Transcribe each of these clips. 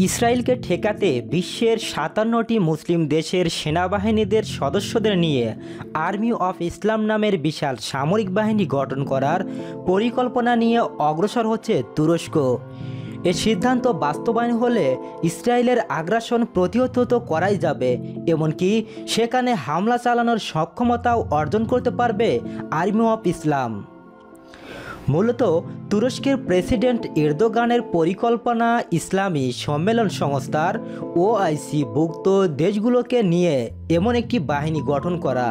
ইসরায়েলকে ঠেকাতে বিশ্বের ৫৭টি মুসলিম দেশের সেনাবাহিনীদের সদস্যদের নিয়ে আর্মি অফ ইসলাম নামের বিশাল সামরিক বাহিনী গঠন করার পরিকল্পনা নিয়ে অগ্রসর হচ্ছে তুরস্ক। এ সিদ্ধান্ত বাস্তবায়ন হলে ইসরায়েলের আগ্রাসন প্রতিহত তো করাই যাবে, এমনকি সেখানে হামলা চালানোর সক্ষমতাও অর্জন করতে পারবে আর্মি অফ ইসলাম। মূলত তুরস্কের প্রেসিডেন্ট এরদোগানের পরিকল্পনা ইসলামী সম্মেলন সংস্থার ওআইসিভুক্ত দেশগুলোকে নিয়ে এমন একটি বাহিনী গঠন করা।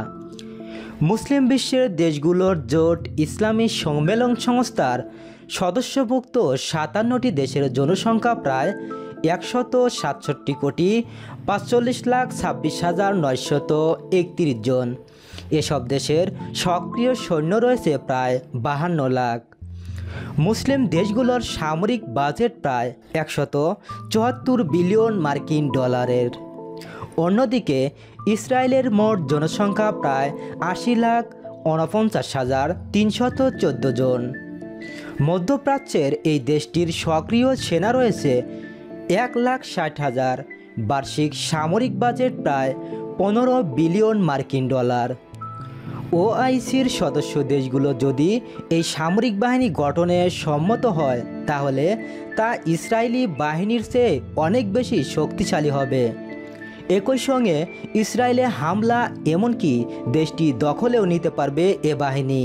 মুসলিম বিশ্বের দেশগুলোর জোট ইসলামী সম্মেলন সংস্থার সদস্যভুক্ত ৫৭টি দেশের জনসংখ্যা প্রায় ১৬৭,৪৫,২৬,৯৩১ জন। এসব দেশের সক্রিয় সৈন্য রয়েছে প্রায় ৫২ লাখ। মুসলিম দেশগুলোর সামরিক বাজেট প্রায় ১৭৪ বিলিয়ন মার্কিন ডলারের। অন্যদিকে ইসরায়েলের মোট জনসংখ্যা প্রায় ৮,৪৯,৩১৪ জন। মধ্যপ্রাচ্যের এই দেশটির সক্রিয় সেনা রয়েছে ১,৬০,০০০, বার্ষিক সামরিক বাজেট প্রায় ১৫ বিলিয়ন মার্কিন ডলার। ওআইসির সদস্য দেশগুলো যদি এই সামরিক বাহিনী গঠনে সম্মত হয়, তাহলে তা ইসরায়েলি বাহিনীর চেয়ে অনেক বেশি শক্তিশালী হবে। একই সঙ্গে ইসরায়েলে হামলা, এমনকি দেশটি দখলেও নিতে পারবে এ বাহিনী।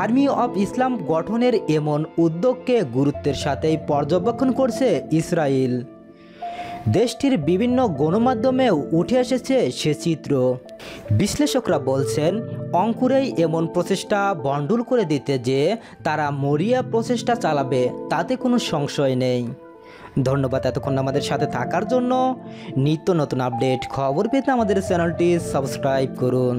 আর্মি অফ ইসলাম গঠনের এমন উদ্যোগকে গুরুত্বের সাথেই পর্যবেক্ষণ করছে ইসরায়েল। দেশটির বিভিন্ন গণমাধ্যমেও উঠে এসেছে সে চিত্র। বিশ্লেষকরা বলছেন, অঙ্কুরেই এমন প্রচেষ্টা বন্ডুল করে দিতে যে তারা মরিয়া প্রচেষ্টা চালাবে তাতে কোনো সংশয় নেই। ধন্যবাদ এতক্ষণ আমাদের সাথে থাকার জন্য। নিত্য নতুন আপডেট খবর পেতে আমাদের চ্যানেলটি সাবস্ক্রাইব করুন।